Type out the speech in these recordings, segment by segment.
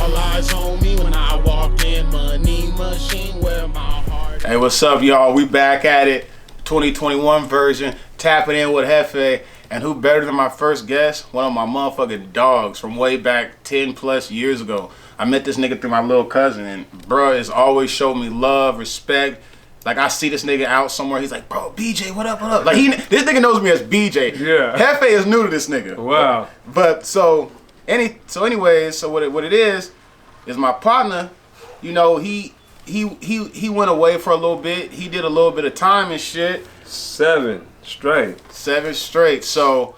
All eyes on me when I walk in. Money machine where my heart. Hey, what's up, y'all? We back at it. 2021 version. Tapping in with Hefe. And who better than my first guest? One of my motherfucking dogs from way back 10 plus years ago. I met this nigga through my little cousin, and bruh has always showed me love, respect. Like, I see this nigga out somewhere, he's like, bro, BJ, what up, what up? Like, this nigga knows me as BJ. Yeah. Hefe is new to this nigga. Wow. But, anyways, what it is my partner, you know, he went away for a little bit. He did a little bit of time and shit. 7 straight. 7 straight. So,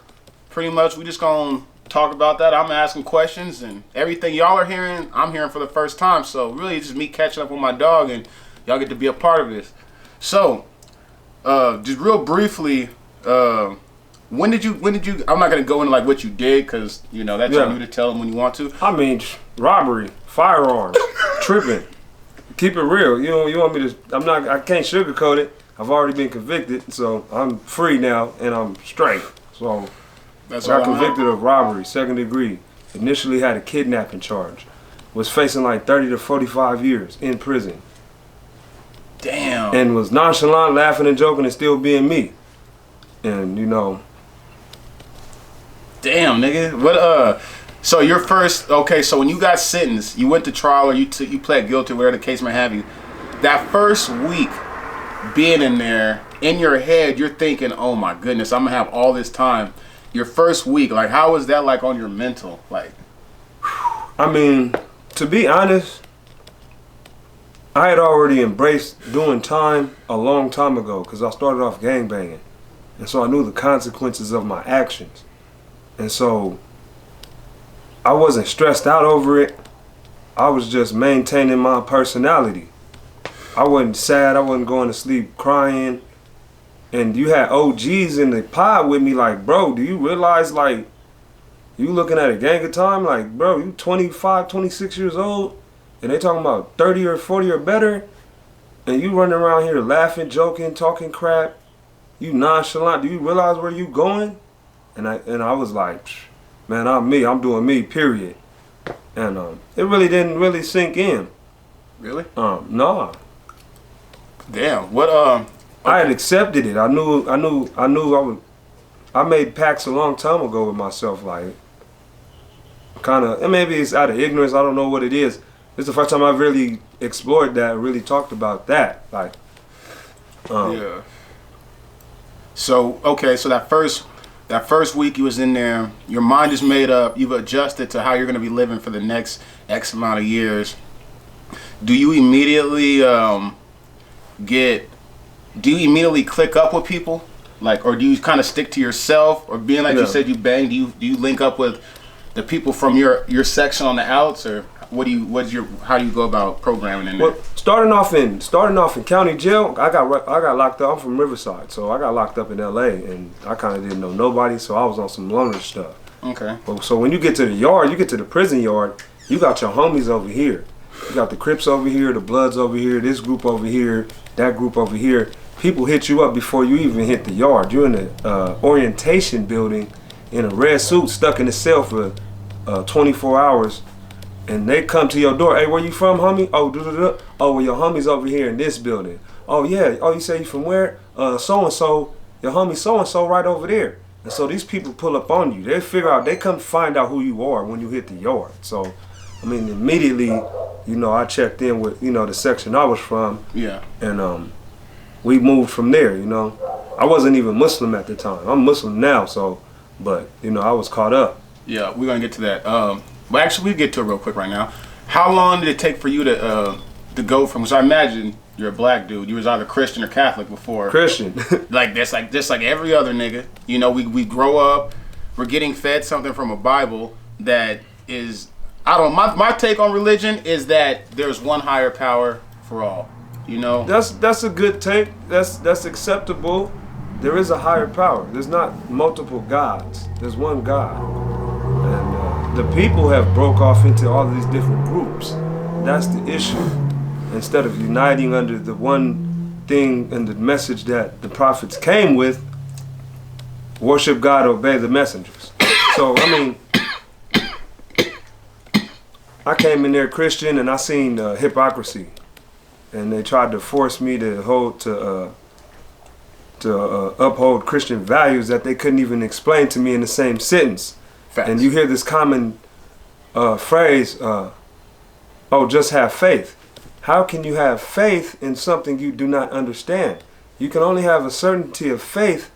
pretty much, we just gonna talk about that. I'm asking questions, and everything y'all are hearing, I'm hearing for the first time. So, really, it's just me catching up with my dog, and y'all get to be a part of this. So, just real briefly, when did you? I'm not gonna go into like what you did, because you know that's on you to tell them when you want to. I mean, robbery, firearms, tripping. Keep it real. You want me to? I can't sugarcoat it. I've already been convicted, so I'm free now and I'm straight. So I got convicted of robbery, 2nd degree. Initially had a kidnapping charge. Was facing like 30 to 45 years in prison. Damn. And was nonchalant, laughing and joking and still being me. And you know. Damn, nigga. What so your first, okay, so when you got sentenced, you went to trial or you pled guilty, whatever the case may have you. That first week being in there, in your head, you're thinking, oh my goodness, I'm gonna have all this time. Your first week, like, how was that like on your mental? Like, I mean, to be honest, I had already embraced doing time a long time ago because I started off gangbanging. And so I knew the consequences of my actions. And so I wasn't stressed out over it. I was just maintaining my personality. I wasn't sad. I wasn't going to sleep crying. And you had OGs in the pod with me like, bro, do you realize, like, you looking at a gang of time? Like, bro, you 25, 26 years old, and they talking about 30 or 40 or better, and you running around here laughing, joking, talking crap. You nonchalant. Do you realize where you going? And I was like, man, I'm me. I'm doing me, period. And it really didn't really sink in. really? Nah. Damn. What I had accepted it. I knew I made pacts a long time ago with myself, like, kind of, and maybe it's out of ignorance, I don't know what it is. It's the first time I've really explored that, really talked about that, like. Yeah. So, okay, so that first week you was in there, your mind is made up, you've adjusted to how you're gonna be living for the next X amount of years. Do you immediately click up with people? Like, or do you kind of stick to yourself? Or being like you said you bang, do you link up with the people from your section on the outs, or how do you go about programming in there? Well, starting off in county jail, I got locked up. I'm from Riverside, so I got locked up in LA, and I kind of didn't know nobody, so I was on some loner stuff. Okay. So when you get to the yard, you get to the prison yard, you got your homies over here. You got the Crips over here, the Bloods over here, this group over here, that group over here. People hit you up before you even hit the yard. You're in the orientation building in a red suit, stuck in a cell for 24 hours. And they come to your door. Hey, where you from, homie? Oh, oh, well, your homie's over here in this building. Oh, yeah. Oh, you say you from where? So-and-so. Your homie so-and-so right over there. And so these people pull up on you. They come find out who you are when you hit the yard. So, I mean, immediately, you know, I checked in with, you know, the section I was from. Yeah. And we moved from there, you know. I wasn't even Muslim at the time. I'm Muslim now, so, but, you know, I was caught up. Yeah, we're going to get to that. But actually, we'll get to it real quick right now. How long did it take for you to go from, so I imagine you're a black dude, you was either Christian or Catholic before. Christian. just like every other nigga. You know, we grow up, we're getting fed something from a Bible that is, my take on religion is that there's one higher power for all, you know? That's a good take. That's acceptable. There is a higher power. There's not multiple gods. There's one God. And the people have broke off into all of these different groups. That's the issue. Instead of uniting under the one thing and the message that the prophets came with, worship God, obey the messengers. So, I mean, I came in there Christian and I seen hypocrisy, and they tried to force me to uphold Christian values that they couldn't even explain to me in the same sentence. Facts. And you hear this common phrase, "Oh, just have faith." How can you have faith in something you do not understand? You can only have a certainty of faith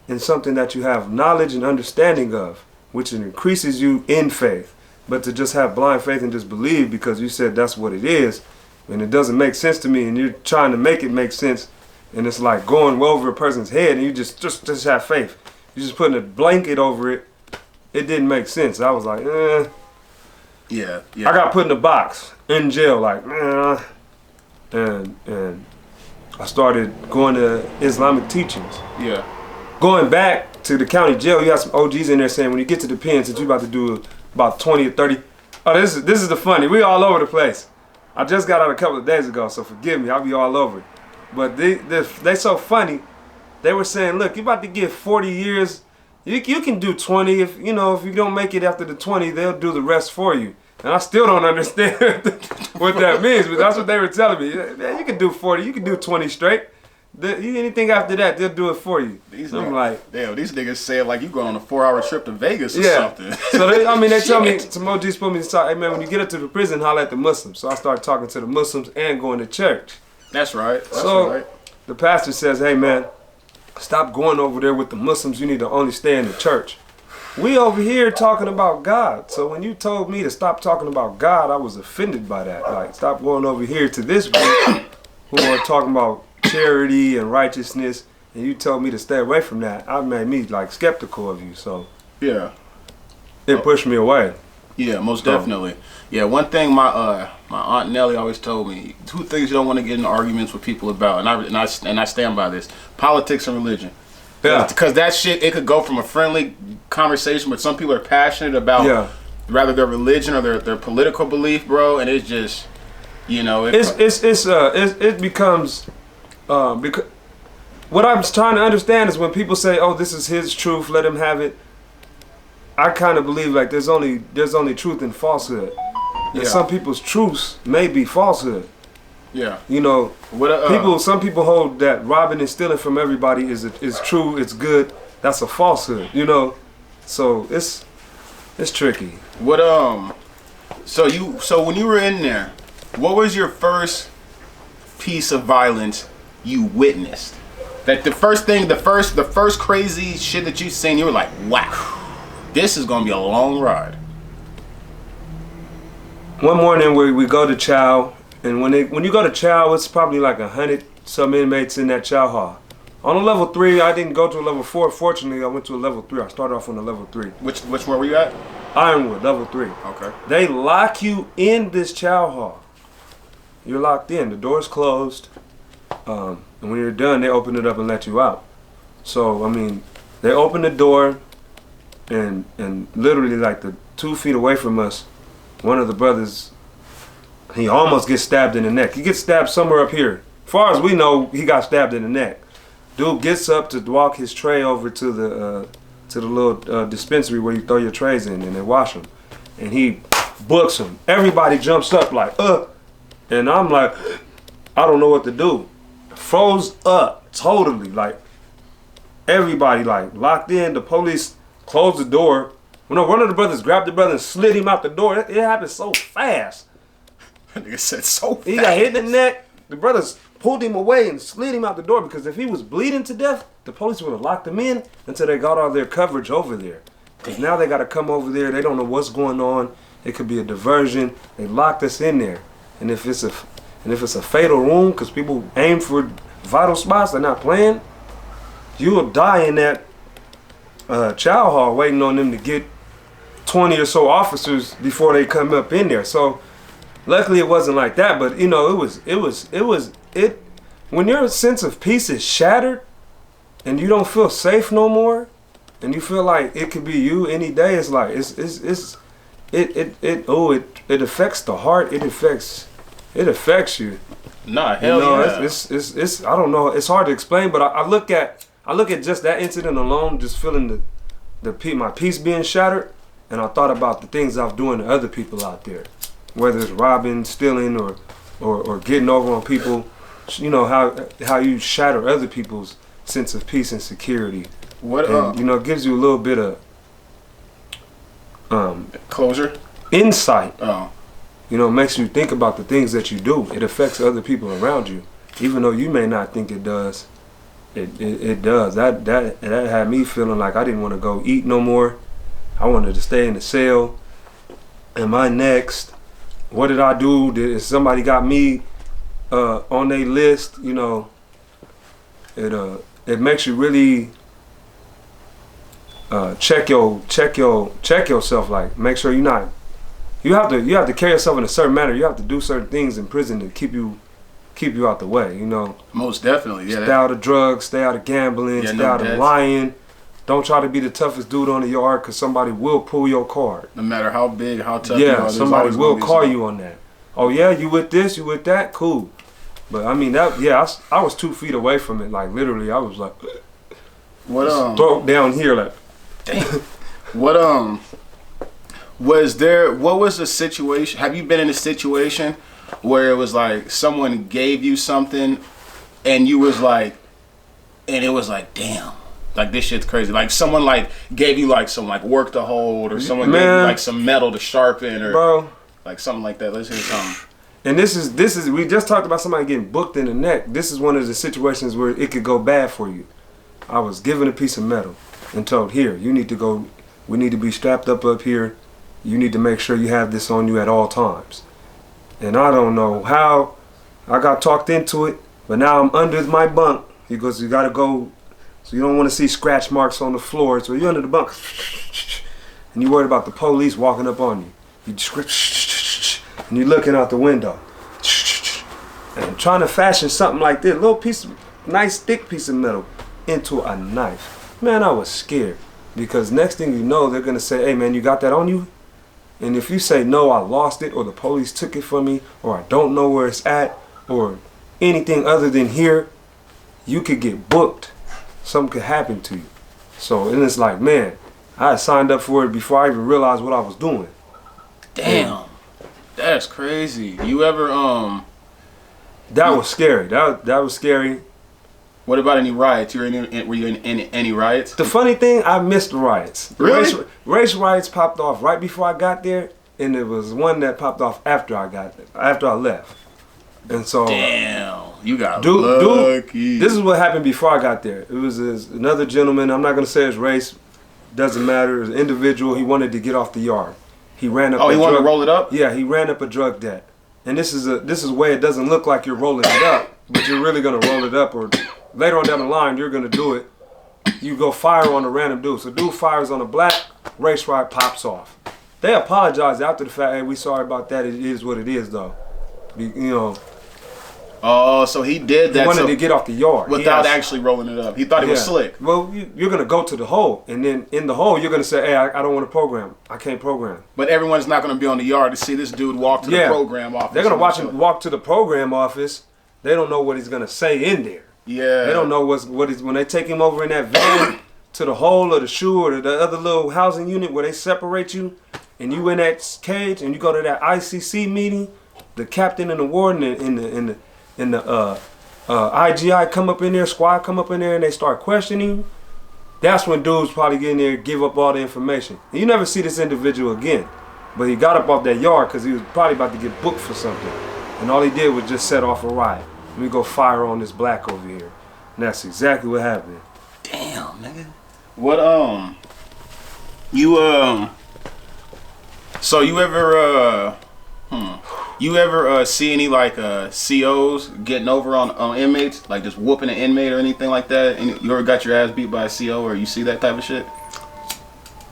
in something that you have knowledge and understanding of, which increases you in faith. But to just have blind faith and just believe because you said that's what it is, and it doesn't make sense to me, and you're trying to make it make sense, and it's like going over a person's head, and you just have faith. You're just putting a blanket over it. It didn't make sense. I was like, Yeah. I got put in a box in jail, like, and I started going to Islamic teachings. Yeah. Going back to the county jail, you got some OGs in there saying when you get to the pen, since you about to do about 20 or 30. Oh, this is the funny. We all over the place. I just got out a couple of days ago, so forgive me. I'll be all over it. But they so funny. They were saying, look, you about to get 40 years. You can do 20. If you don't make it after the 20, they'll do the rest for you. And I still don't understand what that means, but that's what they were telling me. Man, you can do 40, you can do 20 straight. Anything after that, they'll do it for you. I'm like, damn, these niggas say it like you going on a 4-hour trip to Vegas or something. So they tell me, some OGs put me aside, hey man, when you get up to the prison, holler at the Muslims. So I started talking to the Muslims and going to church. That's right. The pastor says, hey man, stop going over there with the Muslims. You need to only stay in the church. We over here talking about God. So when you told me to stop talking about God, I was offended by that. Like, stop going over here to this group who are talking about charity and righteousness, and you told me to stay away from that. I made me like skeptical of you. So yeah, it pushed me away. Yeah, most definitely. Yeah, one thing my aunt Nellie always told me: 2 things you don't want to get in arguments with people about, and I stand by this: politics and religion. Yeah, because that shit, it could go from a friendly conversation, but some people are passionate about rather their religion or their political belief, bro, and it's just, it becomes because what I'm trying to understand is when people say, "Oh, this is his truth, let him have it." I kind of believe like there's only truth and falsehood. And some people's truths may be falsehood. Yeah. Some people hold that robbing and stealing from everybody is true, it's good. That's a falsehood, So it's tricky. So when you were in there, what was your first piece of violence you witnessed? Like the first crazy shit that you seen, you were like, wow, this is gonna be a long ride. One morning we go to chow. And when you go to chow, it's probably like 100 some inmates in that chow hall. On a level 3, I didn't go to a level 4. Fortunately, I went to a level 3. I started off on a level 3. Which one were you at? Ironwood, level 3. Okay. They lock you in this chow hall. You're locked in. The door's closed. And when you're done, they open it up and let you out. So, they open the door, and literally like 2 feet away from us, one of the brothers, he almost gets stabbed in the neck. He gets stabbed somewhere up here. As far as we know, he got stabbed in the neck. Dude gets up to walk his tray over to the little dispensary where you throw your trays in and they wash them. And he books him. Everybody jumps up like, And I'm like, I don't know what to do. Froze up totally. Like, everybody like locked in. The police closed the door. One of the brothers grabbed the brother and slid him out the door. It happened so fast. Nigga said so fast. He got hit in the neck. The brothers pulled him away and slid him out the door because if he was bleeding to death, the police would have locked him in until they got all their coverage over there. Because now they got to come over there. They don't know what's going on. It could be a diversion. They locked us in there. And if it's a fatal wound, because people aim for vital spots, they're not playing, you will die in that chow hall waiting on them to get 20 or so officers before they come up in there. So luckily it wasn't like that, but when your sense of peace is shattered and you don't feel safe no more and you feel like it could be you any day, it's like it affects the heart, it affects you. Nah, hell yeah. It's I don't know, it's hard to explain, but I look at just that incident alone, just feeling my peace being shattered, and I thought about the things I'm doing to other people out there. whether it's robbing, stealing, or getting over on people. You know how you shatter other people's sense of peace and security. And, you know, it gives you a little bit of closure, insight. Oh, you know, it makes you think about the things that you do. It affects other people around you, even though you may not think it does. It does. That had me feeling like I didn't want to go eat no more. I wanted to stay in the cell. Am I next? What did I do? Did somebody got me on their list? You know, it makes you really check yourself. Like, make sure you're not. You have to carry yourself in a certain manner. You have to do certain things in prison to keep you out the way. You know. Most definitely. Yeah. Stay out of drugs. Stay out of gambling. Stay out of lying. Don't try to be the toughest dude on the yard, because somebody will pull your card. No matter how big, how tough you are. Yeah, somebody will call you on that. Oh yeah, you with this, you with that, cool. But I mean I was 2 feet away from it. Like literally, I was like, what throat down here, like. Damn. What was the situation? Have you been in a situation where it was like someone gave you something, and you was like, and it was like, damn. Like, this shit's crazy. Like, someone like gave you like some like work to hold, or someone gave you like some metal to sharpen, or like something like that. Let's hear something. And this is we just talked about somebody getting booked in the neck. This is one of the situations where it could go bad for you. I was given a piece of metal and told, here, you need to go. We need to be strapped up here. You need to make sure you have this on you at all times. And I don't know how I got talked into it, but now I'm under my bunk. He goes, you got to go. So you don't want to see scratch marks on the floor. So you're under the bunk. And you're worried about the police walking up on you. And you're looking out the window. And trying to fashion something like this. Little piece of, nice thick piece of metal into a knife. Man, I was scared. Because next thing you know, they're going to say, hey man, you got that on you? And if you say, no, I lost it, or the police took it from me, or I don't know where it's at, or anything other than here, you could get booked. Something could happen to you. So, and it's like, man, I had signed up for it before I even realized what I was doing. Damn. That's crazy. You ever, That was scary. That was scary. What about any riots? Were you in any riots? The funny thing, I missed the riots. Really? Race riots popped off right before I got there, and there was one that popped off after I left. And so, damn, you got lucky. This is what happened before I got there. It was another gentleman. I'm not gonna say his race. Doesn't matter. It was an individual. He wanted to get off the yard. He ran up. Oh, he wanted to roll it up? Yeah, he ran up a drug debt. And this is a way it doesn't look like you're rolling it up, but you're really gonna roll it up, or later on down the line you're gonna do it. You go fire on a random dude. So dude fires on a black, race riot pops off. They apologize after the fact. Hey, we sorry about that. It is what it is, though. You know. Oh, so he did that. He wanted to get off the yard without actually rolling it up. He thought he was slick. Well, you're gonna go to the hole, and then in the hole you're gonna say, "Hey, I don't want to program. I can't program." But everyone's not gonna be on the yard to see this dude walk to the program office. They're gonna watch him walk to the program office. They don't know what he's gonna say in there. Yeah. They don't know what he's when they take him over in that van to the hole or the shoe or the other little housing unit where they separate you, and you in that cage, and you go to that ICC meeting. The captain and the warden and the IGI come up in there, squad come up in there, and they start questioning. That's when dudes probably get in there and give up all the information. And you never see this individual again. But he got up off that yard because he was probably about to get booked for something. And all he did was just set off a riot. Let me go fire on this black over here. And that's exactly what happened. Damn, nigga. What, so you ever, you ever see any like COs getting over on inmates, like just whooping an inmate or anything like that? And you ever got your ass beat by a CO, or you see that type of shit?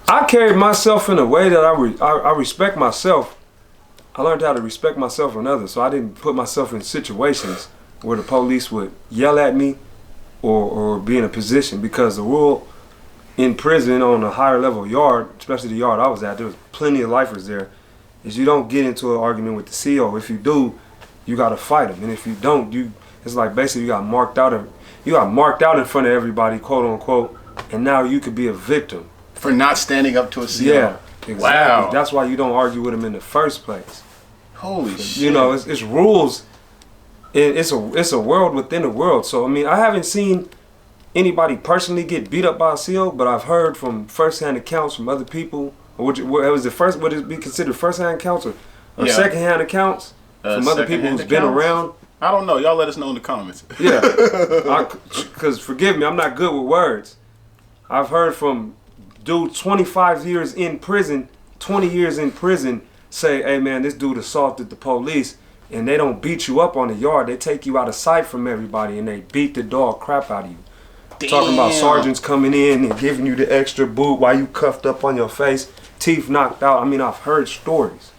I carried myself in a way that I respect myself. I learned how to respect myself and others, so I didn't put myself in situations where the police would yell at me or be in a position, because the rule in prison on a higher level yard, especially the yard I was at, there was plenty of lifers there, is you don't get into an argument with the CO. If you do, you got to fight them, and if you don't, it's like basically you got marked out in front of everybody, quote unquote, and now you could be a victim for not standing up to a CO. Yeah, exactly. Wow. That's why you don't argue with them in the first place. Holy shit. You know, it's rules. It's a world within a world. So I mean, I haven't seen anybody personally get beat up by a SEAL, but I've heard from firsthand accounts from other people. Would it be considered firsthand accounts or secondhand accounts from other people who's been around? I don't know. Y'all let us know in the comments. Yeah, because forgive me, I'm not good with words. I've heard from dude 25 years in prison, 20 years in prison, say, hey man, this dude assaulted the police, and they don't beat you up on the yard. They take you out of sight from everybody and they beat the dog crap out of you. Damn. Talking about sergeants coming in and giving you the extra boot while you cuffed up on your face, teeth knocked out. I mean, I've heard stories.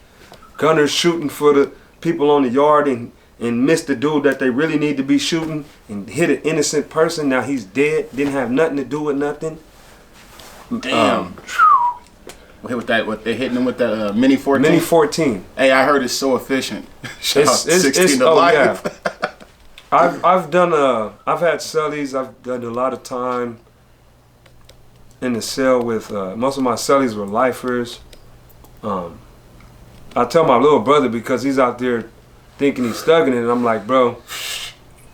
Gunners shooting for the people on the yard and missed the dude that they really need to be shooting and hit an innocent person. Now he's dead. Didn't have nothing to do with nothing. Damn. What they hitting him with that Mini 14? Mini 14. Hey, I heard it's so efficient. Shout out 16 it's, to oh, life. Yeah. I've had cellies. I've done a lot of time in the cell with most of my cellies were lifers. I tell my little brother because he's out there thinking he's studying it, and I'm like, bro,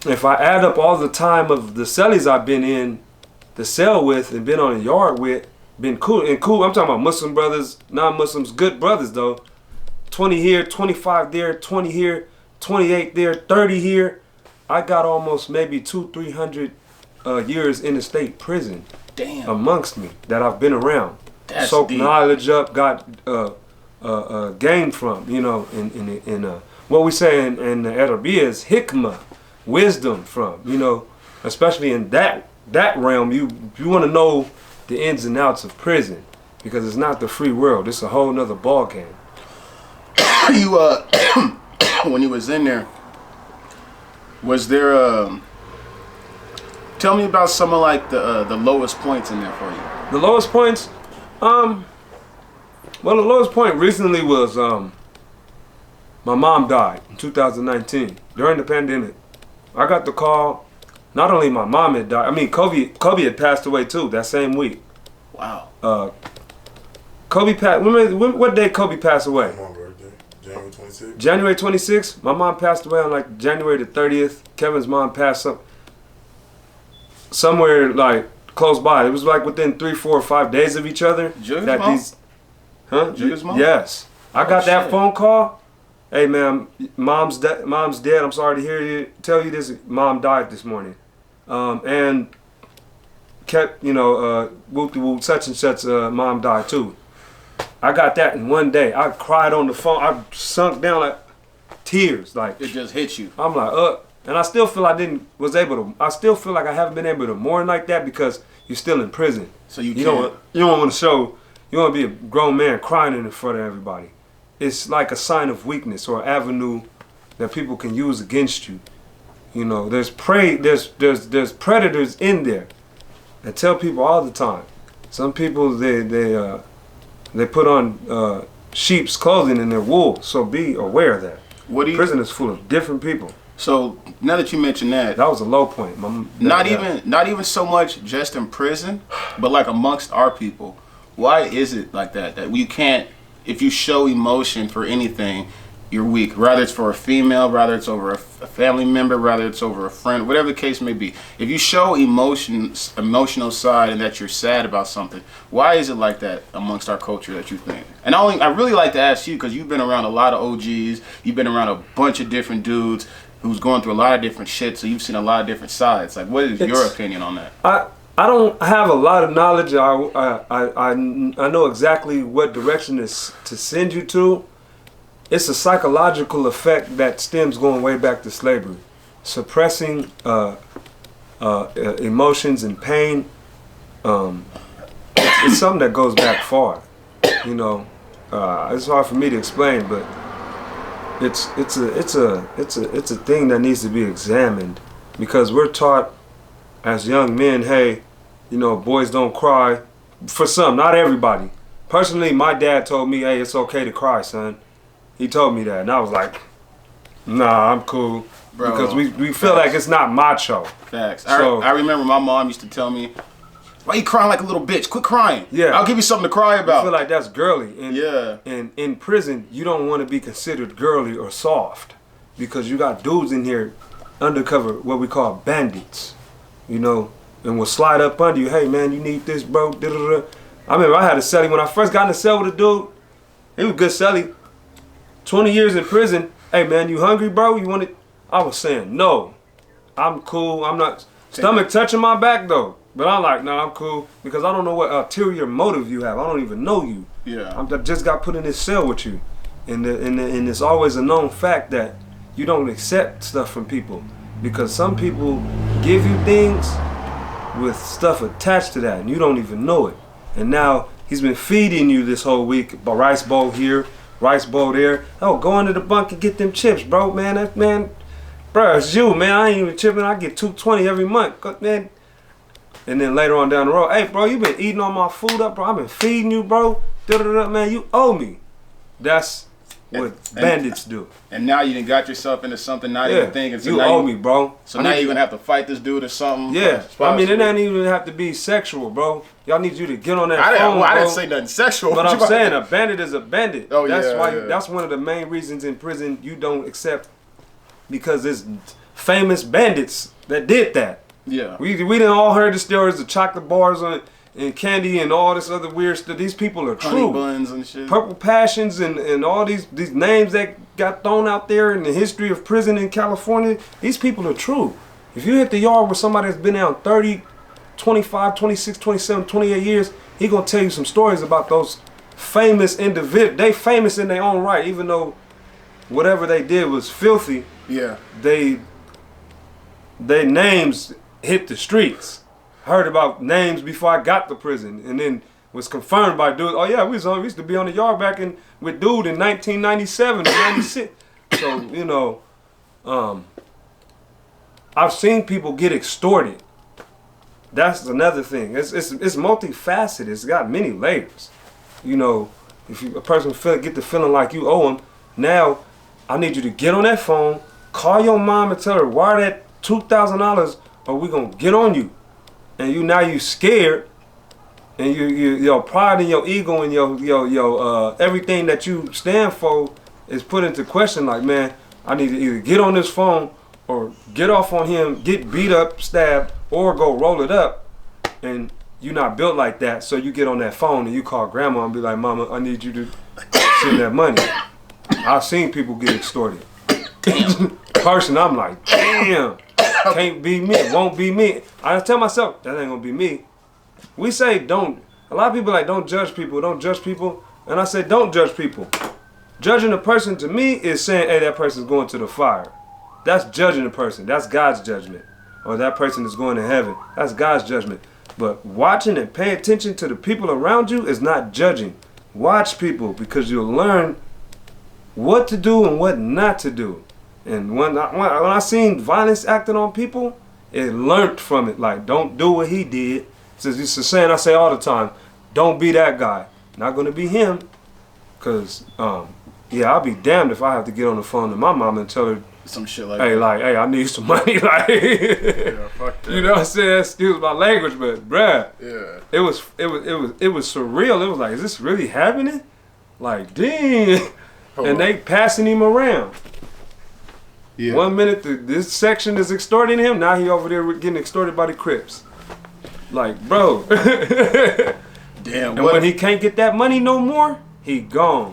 if I add up all the time of the cellies I've been in the cell with and been on the yard with, been cool. I'm talking about Muslim brothers, non-Muslims, good brothers though. 20 here, 25 there, 20 here, 28 there, 30 here. I got almost maybe 200-300 years in the state prison. Damn. Amongst me that I've been around. That's soaked deep. knowledge up, got gained from, you know, in what we say in the Arabic is hikmah, wisdom from, you know, especially in that realm. You want to know the ins and outs of prison because it's not the free world. It's a whole nother ball game. You when you was in there, was there tell me about some of like the lowest points in there for you. The lowest points, well, the lowest point recently was my mom died in 2019 during the pandemic. I got the call. Not only my mom had died, I mean Kobe had passed away too that same week. Wow. Kobe passed. What day Kobe passed away? My birthday, January 26th. January 26th. My mom passed away on like January the 30th. Kevin's mom passed somewhere like close by. It was like within 3, 4, or 5 days of each other. Jug's mom? Jug's mom? Yes. I got that phone call. Hey man, mom's dead. I'm sorry to tell you this. Mom died this morning. And kept, whoop such and such, mom died too. I got that in one day. I cried on the phone. I sunk down like tears. Like it just hit you. I'm like, and I still feel I still feel like I haven't been able to mourn like that because you're still in prison. So you don't want to show, you want to be a grown man crying in front of everybody. It's like a sign of weakness or avenue that people can use against you. You know, there's predators in there. I tell people all the time. Some people they put on sheep's clothing and they're wool. So be aware of that. Prison is full of different people. So now that you mention that was a low point. Not even so much just in prison, but like amongst our people. Why is it like that? That you can't, if you show emotion for anything, you're weak. Rather it's for a female, rather it's over a family member, rather it's over a friend, whatever the case may be. If you show emotional side and that you're sad about something, why is it like that amongst our culture that you think? And I really like to ask you because you've been around a lot of OGs, you've been around a bunch of different dudes who's going through a lot of different shit, so you've seen a lot of different sides. Like, what is your opinion on that? I don't have a lot of knowledge. I know exactly what direction to send you to. It's a psychological effect that stems going way back to slavery. Suppressing emotions and pain. It's something that goes back far. You know, it's hard for me to explain, but it's a thing that needs to be examined because we're taught as young men, hey, you know, boys don't cry. For some, not everybody. Personally, my dad told me, hey, it's okay to cry, son. He told me that, and I was like, nah, I'm cool. Bro, because we feel like it's not macho. Facts. So, I remember my mom used to tell me, Why you crying like a little bitch? Quit crying. Yeah. I'll give you something to cry I about. feel like that's girly. And, Yeah. And in prison, you don't want to be considered girly or soft because you got dudes in here undercover, what we call bandits, you know, and will slide up under you. Hey, man, you need this, bro. Da-da-da. I remember I had a celly when I first got in the cell with a dude. He was a good celly. 20 years in prison. Hey, man, you hungry, bro? You want it? I was saying, no, I'm cool. I'm not. Stomach touching my back, though. But I'm like, nah, I'm cool. Because I don't know what ulterior motive you have. I don't even know you. Yeah. I just got put in this cell with you. And it's always a known fact that you don't accept stuff from people. Because some people give you things with stuff attached to that. And you don't even know it. And now he's been feeding you this whole week. A rice bowl here, rice bowl there. Oh, go into the bunk and get them chips, bro. Man, that man, bro, it's you, man. I ain't even chipping. I get $220 every month, man. And then later on down the road, hey, bro, you been eating all my food up, bro. I've been feeding you, bro. Da-da-da, man, you owe me. That's what bandits do. And now you done got yourself into something not even thinking. So you now owe me, bro. So now you're going to have to fight this dude or something. Yeah. I mean, it ain't even have to be sexual, bro. Y'all need you to get on that phone, I bro. didn't say nothing sexual. But I'm saying a bandit is a bandit. Oh, that's yeah, why. yeah. That's one of the main reasons in prison you don't accept, because it's famous bandits that did that. Yeah. We didn't all heard the stories of chocolate bars and candy and all this other weird stuff. These people are Honey true. buns and shit. Purple Passions and all these names that got thrown out there in the history of prison in California. These people are true. If you hit the yard with somebody that's been out 30, 25, 26, 27, 28 years, he gonna tell you some stories about those famous individuals. They famous in their own right, even though whatever they did was filthy. Yeah. They names hit the streets. Heard about names before I got to prison, and then was confirmed by dude. Oh yeah, we used to be on the yard back with dude in 1997 or 96. So you know, I've seen people get extorted. That's another thing. It's multifaceted. It's got many layers. You know, if a person get the feeling like you owe them, now I need you to get on that phone, call your mom and tell her wire that $2,000, or we gonna get on you. And you scared, and your pride and your ego and your everything that you stand for is put into question. Like, man, I need to either get on this phone or get off on him, get beat up, stabbed, or go roll it up. And you're not built like that, so you get on that phone and you call grandma and be like, Mama, I need you to send that money. I've seen people get extorted. Person, I'm like, damn. Can't be me, won't be me. I tell myself, that ain't gonna be me. We say a lot of people like, don't judge people. And I say, don't judge people. Judging a person to me is saying, hey, that person's going to the fire. That's judging a person. That's God's judgment. Or that person is going to heaven. That's God's judgment. But watching and paying attention to the people around you is not judging. Watch people, because you'll learn what to do and what not to do. And when I seen violence acted on people, it learned from it. Like, don't do what he did. It's a saying I say all the time. Don't be that guy. Not gonna be him. Cause I'll be damned if I have to get on the phone to my mom and tell her some shit like hey, I need some money. Like, yeah, fuck that. You know what I'm saying? Excuse my language, but bruh, yeah, it was surreal. It was like, is this really happening? Like, dang. And they passing him around. Yeah. 1 minute this section is extorting him, now he over there getting extorted by the Crips. Like, bro. Damn. And when he can't get that money no more, he gone.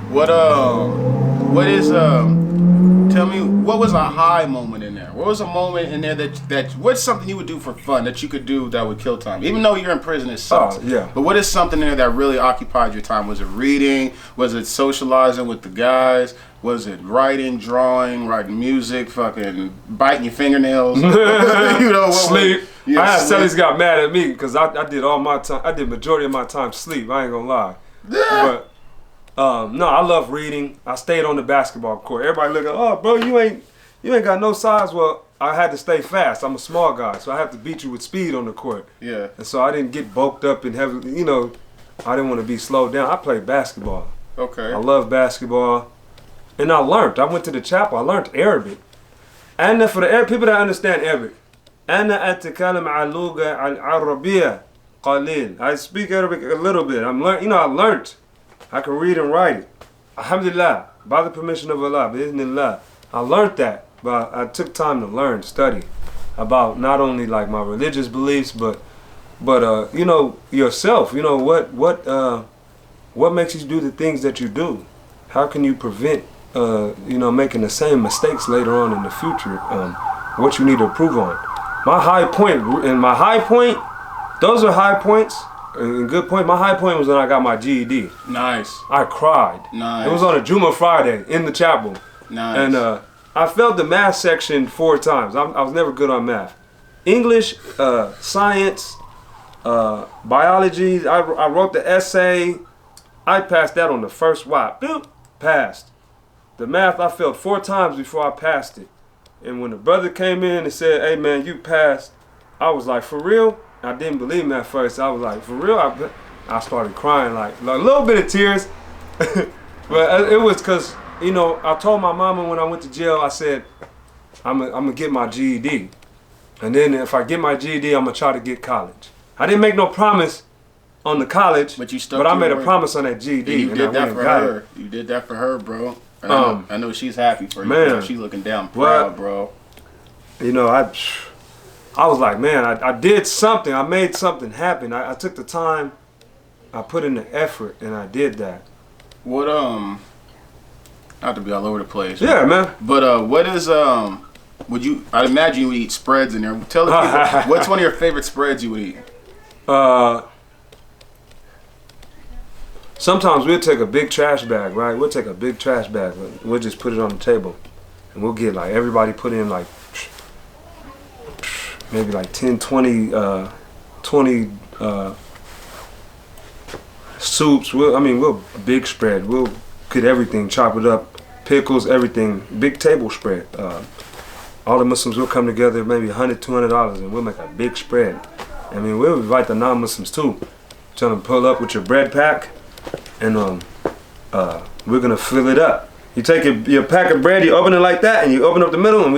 What is tell me, what was a high moment in there? What was a moment in there that what's something you would do for fun that you could do that would kill time? Even though you're in prison, it sucks. Yeah. But what is something in there that really occupied your time? Was it reading? Was it socializing with the guys? Was it writing, drawing, writing music, fucking biting your fingernails? You know, sleep. Yeah, I had sleep. Sally's got mad at me because I did all my time. I did majority of my time sleep. I ain't gonna lie. Yeah. But no, I love reading. I stayed on the basketball court. Everybody looking, oh, bro, you ain't got no size. Well, I had to stay fast. I'm a small guy, so I have to beat you with speed on the court. Yeah. And so I didn't get bulked up and heavily. You know, I didn't want to be slowed down. I played basketball. Okay. I love basketball. And I learned. I went to the chapel. I learned Arabic. And for the people that understand Arabic, أنا أتكلم اللغة العربية قليل. I speak Arabic a little bit. I'm learn. I learned. I can read and write it. Alhamdulillah, by the permission of Allah, bi'idhnillah. I learned that, but I took time to learn, study about not only like my religious beliefs, but yourself. What makes you do the things that you do? How can you prevent making the same mistakes later on in the future? What you need to improve on. My high point, those are high points. And good point. My high point was when I got my GED. Nice. I cried. Nice. It was on a Juma Friday in the chapel. Nice. And I failed the math section 4 times. I was never good on math. English, science, biology. I wrote the essay. I passed that on the first whop. Boop. Passed. The math I failed 4 times before I passed it. And when the brother came in and said, "Hey man, you passed," I was like, "For real?" I didn't believe him at first. I was like, "For real?" I started crying, like a little bit of tears. But it was because, I told my mama when I went to jail, I said, I'm gonna get my GED. And then if I get my GED, I'm gonna try to get college. I didn't make no promise on the college, but I made a promise on that GED. And you did that for her. You did that for her, bro. I know she's happy for you. Man, she's looking down proud, bro. I was like, man, I did something. I made something happen. I took the time. I put in the effort, and I did that. What not to be all over the place. Yeah, man. But what is would you? I'd imagine you would eat spreads in there. Tell the people what's one of your favorite spreads you would eat. Sometimes we'll take a big trash bag, right? We'll take a big trash bag. We'll just put it on the table, and we'll get like everybody put in like maybe like 10, 20 soups. We'll big spread. We'll get everything, chop it up, pickles, everything, big table spread. All the Muslims will come together, maybe $100, $200, and we'll make a big spread. We'll invite the non-Muslims too. Tell them pull up with your bread pack, and we're gonna fill it up. You take your pack of bread, you open it like that, and you open up the middle, and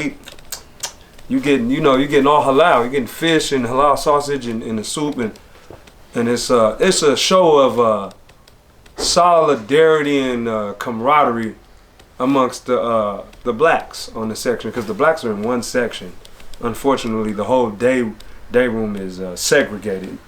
you're getting all halal. You're getting fish and halal sausage and the soup, and it's a show of solidarity and camaraderie amongst the blacks on the section, because the blacks are in one section. Unfortunately, the whole day room is segregated.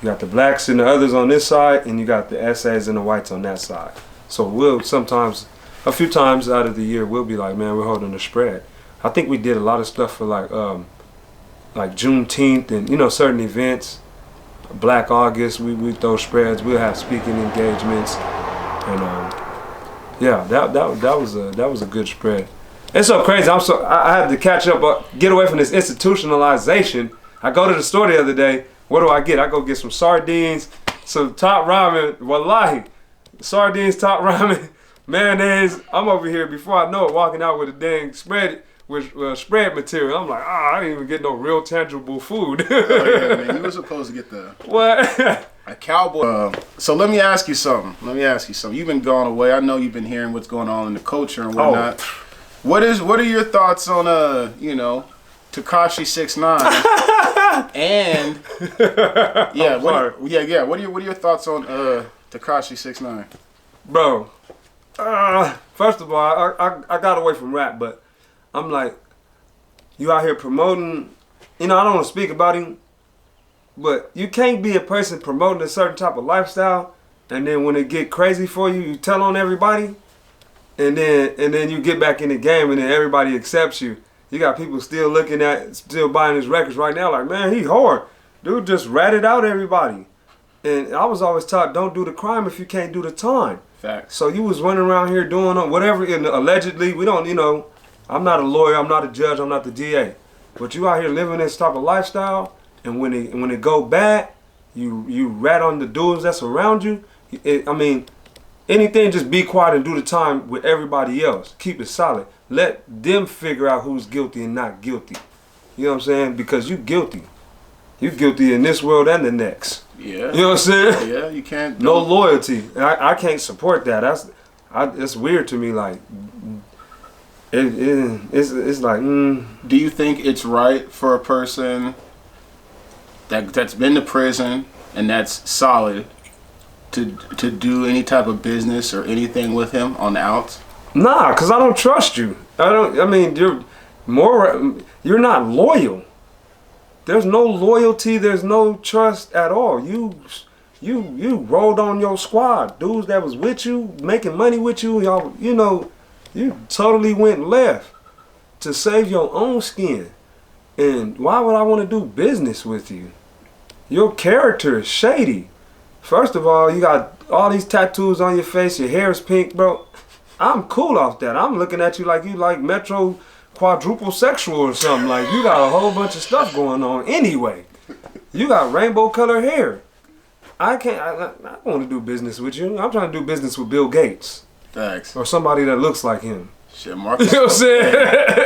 You got the blacks and the others on this side, and you got the SAs and the whites on that side. So we'll sometimes, a few times out of the year, we'll be like, man, we're holding a spread. I think we did a lot of stuff for like Juneteenth and certain events. Black August, we throw spreads. We'll have speaking engagements, and that was a good spread. It's so crazy. I had to catch up, get away from this institutionalization. I go to the store the other day. What do I get? I go get some sardines, some top ramen. Wallahi, sardines, top ramen, mayonnaise. I'm over here before I know it, walking out with a dang spread. With spread material. I'm like, I didn't even get no real tangible food. Oh, yeah, man. You were supposed to get what? A cowboy. So let me ask you something. You've been gone away. I know you've been hearing what's going on in the culture and whatnot. Oh. What are your thoughts on Takashi 6ix9ine? And what are your thoughts on Takashi 6ix9ine? Bro, first of all, I got away from rap, but I'm like, you out here promoting, I don't want to speak about him, but you can't be a person promoting a certain type of lifestyle, and then when it get crazy for you, you tell on everybody, and then you get back in the game, and then everybody accepts you. You got people still buying his records right now, like, man, he hard. Dude just ratted out everybody. And I was always taught, don't do the crime if you can't do the time. Facts. So you was running around here doing whatever, and allegedly, we don't, I'm not a lawyer, I'm not a judge, I'm not the DA. But you out here living this type of lifestyle, and when it go bad, you rat on the dudes that's around you. Anything, just be quiet and do the time with everybody else. Keep it solid. Let them figure out who's guilty and not guilty. You know what I'm saying? Because you guilty. You guilty in this world and the next. Yeah. You know what I'm saying? Yeah, you can't. No loyalty. I can't support that. It's weird to me. Like, It's like, Do you think it's right for a person that's been to prison and that's solid to do any type of business or anything with him on the outs? nah, cause I don't trust you. I mean, you're not loyal. There's no loyalty. There's no trust at all. You rolled on your squad, dudes that was with you, making money with you. Y'all, you totally went left to save your own skin. And why would I want to do business with you? Your character is shady. First of all, you got all these tattoos on your face. Your hair is pink, bro. I'm cool off that. I'm looking at you like Metro quadruple sexual or something. Like you got a whole bunch of stuff going on anyway. You got rainbow color hair. I don't want to do business with you. I'm trying to do business with Bill Gates. Thanks. Or somebody that looks like him. Shit, Martha. You know what I'm saying?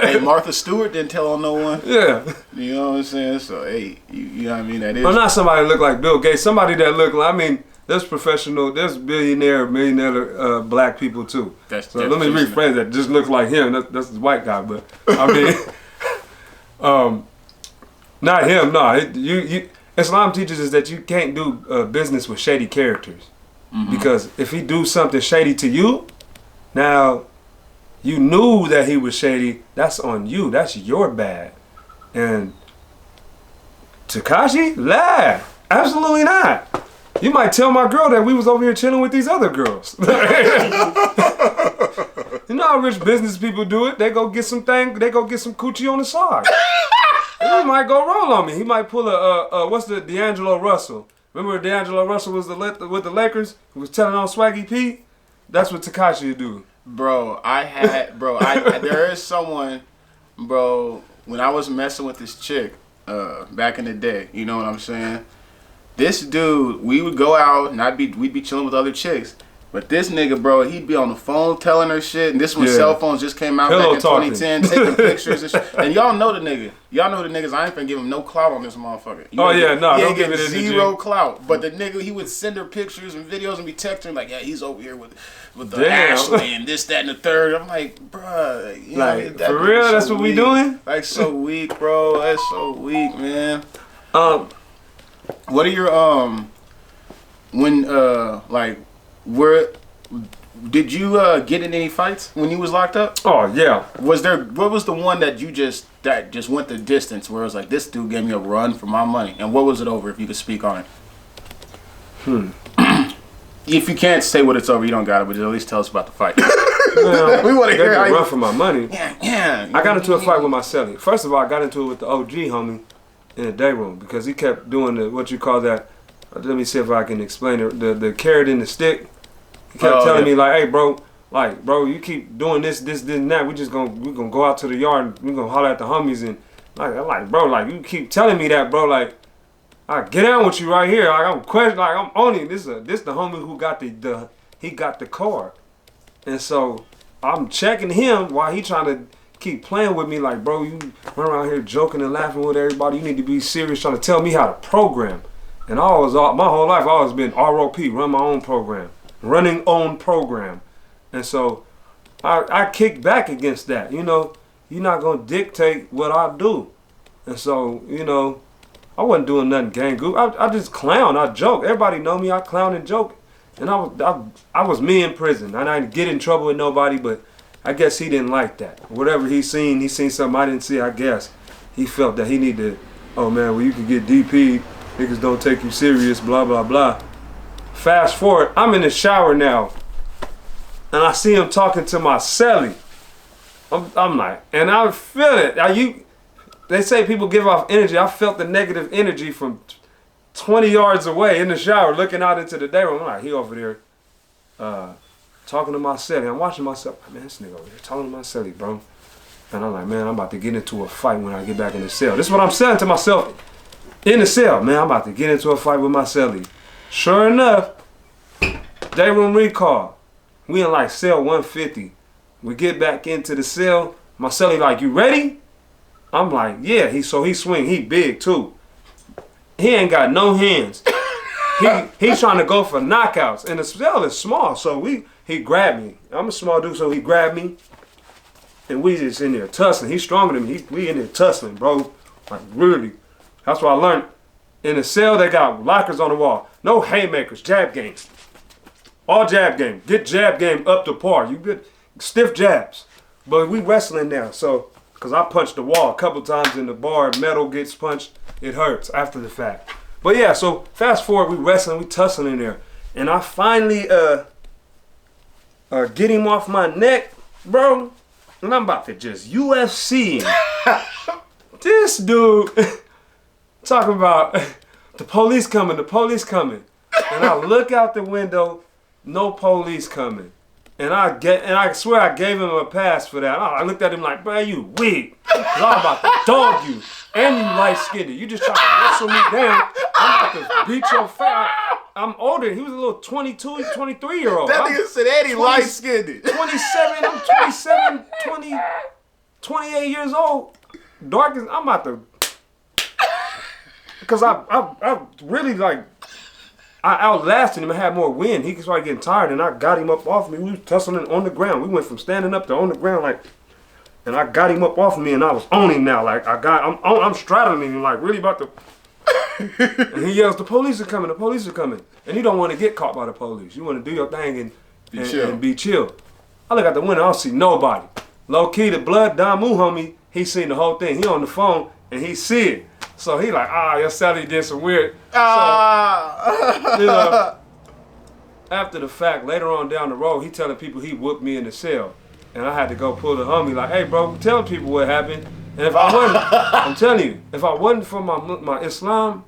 Hey, Martha Stewart didn't tell on no one. Yeah. You know what I'm saying? So hey, you know what I mean? That is. Well, not somebody that look like Bill Gates. Somebody that look like, I mean, there's professional, there's millionaire black people too. Let me rephrase that. Just look like him. That's the white guy, but I mean, not him. No, Islam teaches us that you can't do business with shady characters, because if he do something shady to you, now you knew that he was shady. That's on you. That's your bad. And Takashi, lie. Absolutely not. You might tell my girl that we was over here chilling with these other girls. You know how rich business people do it? They go get some coochie on the side. And he might go roll on me. He might pull what's the D'Angelo Russell? Remember D'Angelo Russell was with the Lakers? He was telling on Swaggy P? That's what Takashi would do. Bro, there is someone, bro, when I was messing with this chick back in the day, you know what I'm saying? This dude, we would go out and we'd be chilling with other chicks. But this nigga, bro, he'd be on the phone telling her shit. And this when cell phones just came out back in 2010, taking pictures and shit. And y'all know the nigga. Y'all know the niggas. I ain't finna give him no clout on this motherfucker. He ain't getting zero clout. But the nigga, he would send her pictures and videos and be texting like, yeah, he's over here with the Ashley and this, that, and the third. I'm like, bruh. You know, like, for real? That's what we doing? Like, so weak, bro. That's so weak, man. What are your did you get in any fights when you was locked up? Oh yeah. What was the one that just went the distance where it was like, this dude gave me a run for my money? And what was it over, if you could speak on it? If you can't say what it's over, you don't got it, but at least tell us about the fight. Well, we want to hear how you run for my money. Yeah. I got into a fight with my celly. First of all, I got into it with the OG homie in the day room, because he kept doing what you call that. Let me see if I can explain it. The carrot and the stick. He kept telling me like, hey bro, you keep doing this and that. We're gonna go out to the yard and we're gonna holler at the homies, and like bro, like you keep telling me that, bro, like I get down with you right here. Like I'm questioning, like I'm on it. This the homie who got he got the card. And so I'm checking him while he trying to keep playing with me, like, bro, you run around here joking and laughing with everybody. You need to be serious, trying to tell me how to program. And my whole life, I've always been ROP, run my own program, running own program. And so I kick back against that. You know, you're not going to dictate what I do. And so, you know, I wasn't doing nothing gang goof. I just clown, I joke. Everybody know me, I clown and joke. And I was me in prison. And I didn't get in trouble with nobody, but I guess he didn't like that. Whatever he seen something I didn't see, I guess. He felt that he needed, oh man, well you can get DP, niggas don't take you serious, blah, blah, blah. Fast forward, I'm in the shower now, and I see him talking to my celly. I'm like, and I feel it. They say people give off energy. I felt the negative energy from 20 yards away in the shower, looking out into the day room. I'm like, he over there, talking to my celly. I'm watching myself. Man, this nigga over here talking to my celly, bro. And I'm like, man, I'm about to get into a fight when I get back in the cell. This is what I'm saying to myself in the cell. Man, I'm about to get into a fight with my celly. Sure enough, day room recall. We in like cell 150. We get back into the cell. My celly like, you ready? I'm like, yeah. He swing. He big too. He ain't got no hands. He's trying to go for knockouts. And the cell is small, so he grabbed me. I'm a small dude, so he grabbed me. and we just in there tussling. He's stronger than me. We in there tussling, bro. Like really. That's what I learned. In the cell, they got lockers on the wall. No haymakers, jab game. All jab game. Get jab game up to par. You get stiff jabs. But we wrestling now, so, because I punched the wall a couple times in the bar, metal gets punched, it hurts after the fact. But yeah, so fast forward, we wrestling, we tussling in there. And I finally get him off my neck, bro. And I'm about to just UFC him. This dude talking about the police coming. And I look out the window, no police coming. And I swear I gave him a pass for that. I looked at him like, bro, you weak. I'm about to dog you. And you light-skinned. You just trying to wrestle me down. I'm about to beat your face. I'm older. He was a little 22, 23-year-old. That nigga said Eddie light-skinned. 27, I'm 27, 20, 28 years old. Dark as I'm about to. Because I really like. I outlasted him and had more wind. He started getting tired and I got him up off me. We was tussling on the ground. We went from standing up to on the ground like, and I got him up off of me and I was on him now. Like I'm straddling him like really about to. And he yells, the police are coming, And you don't want to get caught by the police. You want to do your thing and be chill. I look out the window, I don't see nobody. Low key, the blood, Damu homie, he seen the whole thing. He on the phone and he see it. So he like, your Sally did some weird. So, you know, after the fact, later on down the road, he telling people he whooped me in the cell. And I had to go pull the homie like, hey bro, tell people what happened. And if I wasn't, I'm telling you, if I wasn't for my Islam,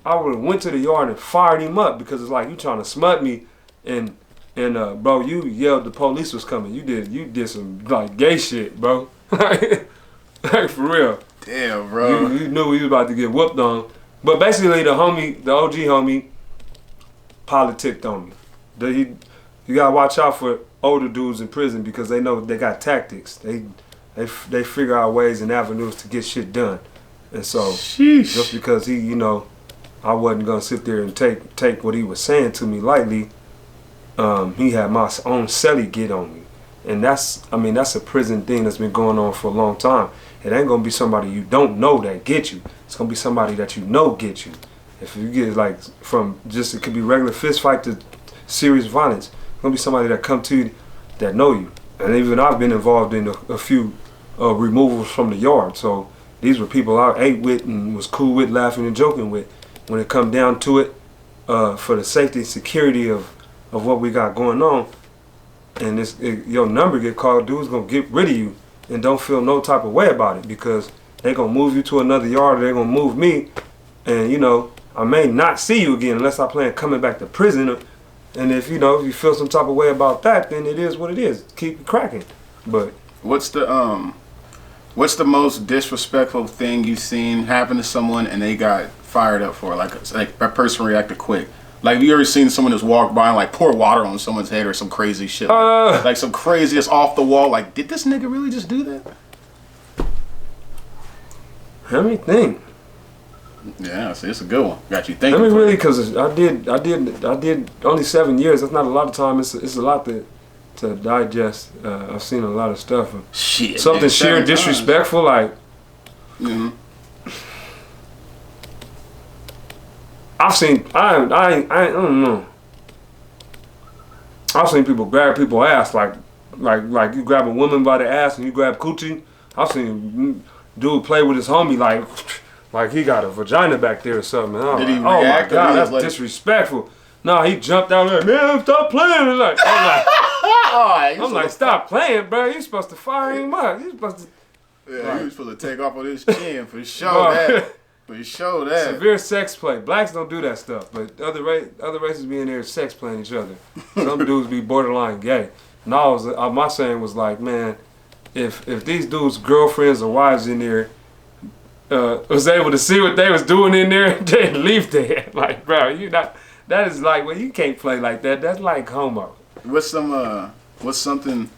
I would have went to the yard and fired him up because it's like you trying to smut me and bro, you yelled the police was coming. You did some like gay shit, bro. Like for real. Damn, bro. You knew we was about to get whooped on. But basically the OG homie, politicked on me. You gotta watch out for older dudes in prison because they know they got tactics. They figure out ways and avenues to get shit done. And so just because he, I wasn't gonna sit there and take what he was saying to me lightly, he had my own celly get on me. And that's a prison thing that's been going on for a long time. It ain't gonna be somebody you don't know that get you. It's gonna be somebody that you know get you. If you get like from just, it could be regular fist fight to serious violence. It's gonna be somebody that come to you that know you. And even I've been involved in a few removals from the yard. So these were people I ate with and was cool with, laughing and joking with. When it come down to it, for the safety and security of what we got going on, and your number get called, dude's gonna get rid of you and don't feel no type of way about it because they gonna move you to another yard or they gonna move me, and I may not see you again unless I plan coming back to prison. And if you feel some type of way about that, then it is what it is. Keep it cracking. But what's the most disrespectful thing you've seen happen to someone and they got fired up for? Like that person reacted quick. Like, have you ever seen someone just walk by and like pour water on someone's head or some crazy shit? Like some craziest off the wall. Like, did this nigga really just do that? Let me think. Yeah, see, it's a good one. Got you thinking. Let me really, because I did only 7 years. That's not a lot of time. It's a lot to digest. I've seen a lot of stuff. Shit. Something sheer disrespectful, like. Mm-hmm. I've seen. I don't know. I've seen people grab people's ass like you grab a woman by the ass and you grab coochie. I've seen dude play with his homie like he got a vagina back there or something. Did he oh react? My God, that's disrespectful. No, he jumped out there, man, stop playing. I'm like, stop playing, bro. You supposed to fire him up. You supposed to. Yeah, he was supposed to take off on his chin for sure. That. For sure that. Severe sex play. Blacks don't do that stuff, but other races be in there sex playing each other. Some dudes be borderline gay. And my saying was like, man, if these dudes' girlfriends or wives in there was able to see what they was doing in there, they'd leave there. Like, bro, that is like, well, you can't play like that. That's like homo. What's something,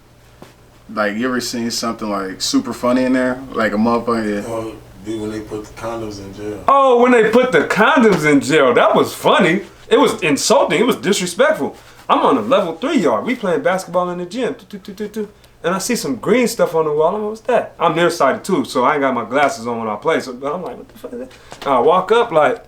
like, you ever seen something like super funny in there? Like a motherfucker. When they put the condoms in jail. Oh, when they put the condoms in jail. That was funny. It was insulting. It was disrespectful. I'm on a level 3 yard. We playing basketball in the gym. and I see some green stuff on the wall. I'm like, what's that? I'm nearsighted too, so I ain't got my glasses on when I play. So I'm like, what the fuck is that? And I walk up like,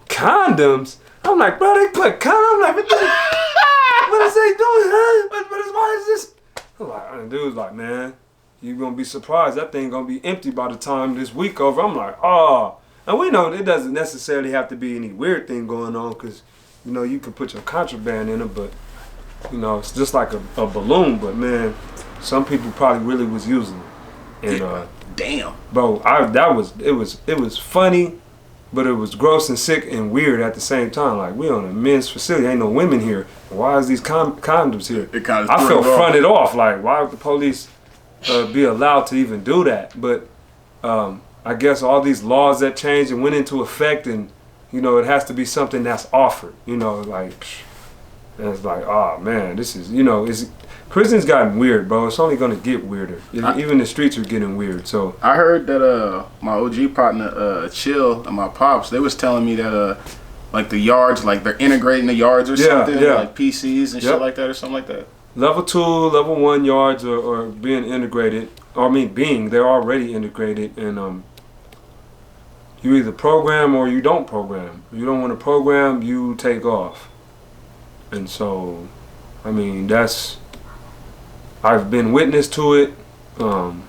condoms? I'm like, bro, they put condoms? I'm like, what is they doing, huh? Why is this? I'm like, and the dude's like, man, you gonna be surprised. That thing gonna be empty by the time this week over. I'm like, oh. And we know it doesn't necessarily have to be any weird thing going on, because, you know, you can put your contraband in it, but, you know, it's just like a balloon. But, man, some people probably really was using it. And, damn. Bro, it was funny, but it was gross and sick and weird at the same time. Like, we on a men's facility, ain't no women here. Why is these condoms here? It kind of I felt fronted off. Like, why would the police be allowed to even do that? But I guess all these laws that changed and went into effect, and, you know, it has to be something that's offered. You know, like, and it's like, oh man, this is, you know, prison's gotten weird, bro. It's only gonna get weirder. Even the streets are getting weird. So I heard that my OG partner Chill and my pops, they was telling me that like the yards, like they're integrating the yards or something, like PCs and shit like that or something like that. Level 2, level 1 yards are being integrated. Or I mean, they're already integrated, and you either program or you don't program. If you don't want to program, you take off. And so, I mean, I've been witness to it. I'm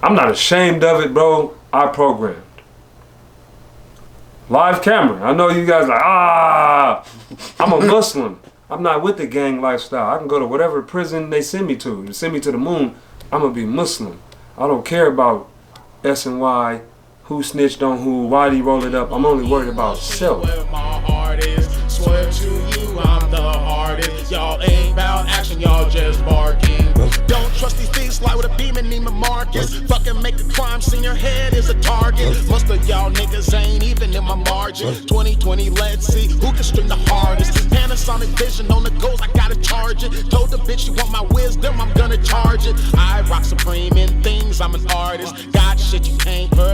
not ashamed of it, bro. I programmed. Live camera. I know you guys like, I'm a Muslim. I'm not with the gang lifestyle. I can go to whatever prison they send me to. They send me to the moon, I'm going to be Muslim. I don't care about S and Y, who snitched on who, why did he roll it up. I'm only worried about self. Swear to you, I'm the hardest. Y'all ain't about action, y'all just barking. Don't trust these thieves, slide with a beam and Neiman Marcus. Fucking make a crime scene, your head is a target. Most of y'all niggas ain't even in my margin. 2020, let's see who can string the hardest. Panasonic vision on the goals, I gotta charge it. Told the bitch you want my wisdom, I'm gonna charge it. I rock supreme in things, I'm an artist. Got shit you can't purchase.